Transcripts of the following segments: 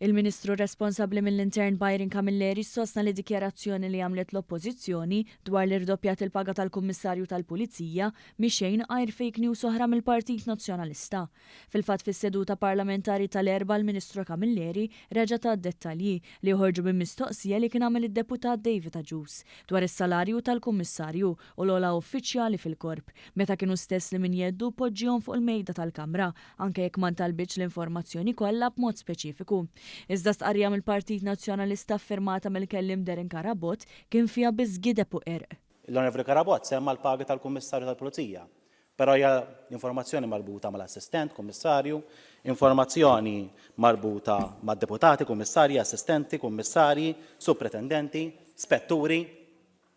Il-Ministru responsabbli mill-intern Byron Camilleri sostna li dikjarazzjoni li għamlet l-Oppożizzjoni dwar li rdoppjat il-paga tal-Kummissarju tal-Pulizija mixejn għajr fake news oħra mill-Partit Nazzjonalista. Fil-fatt fis-seduta parlamentari tal-erba l-Ministru Camilleri reġa' ta' dettalji li ħorġu mistoqsija li kien għamel id-deputat David Aġus dwar is-salarju tal-Kummissarju u l-ogħla uffiċjali fil-korp meta kienu stess li min jeddu poġġihom fuq il-mejda tal-Kamra anke jekk ma ntalbitx l-informazzjoni kollha b'mod speċifiku. Iżda stqarrija mill-Partit Nazzjonalista firmata mill-kellim Derin Karabot kien fiha biss gideb u erq. L-Onorevoli Karabot semma l-pagi tal-Kummissarju tal-Pulizija, però hija informazzjoni marbuta mal-assistent, kummissarju, informazzjoni marbuta mad-deputati, kummissarji, assistenti, kummissarji, supretendenti, spetturi,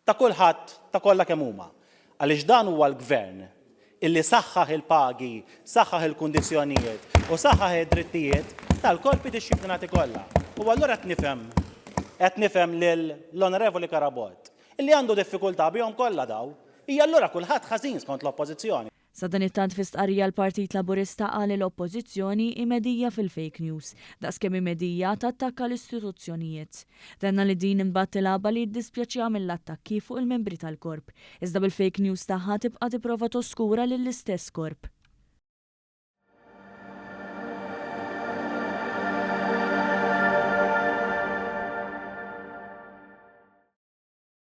ta' kulħadd, ta' kollha kemm huma. Għaliex dan huwa l-Gvern illi saħħaħ il-pagi, saħħaħ il-kundizzjonijiet u saħħaħ id-drittijiet tal-korpi dixxiplinati kollha. U allura qed nifhem lill-Onorevoli Karabot illi għandu diffikultà bihom kollha daw, hija allura kulħadd ħażin skont l-Oppożizzjoni. Sa dan it-tant fi stqarrija l-Partit Laburista qal l-Oppożizzjoni imedija fil-fake news, daqskemm imedija tattakka l-istituzzjonijiet. Tenna li din imbattilaba li jiddispjaċiha mill-attakki fuq il-membri tal-korp, iżda bil-fake news tagħha tibqa' tipprova toskura lill-istess korp.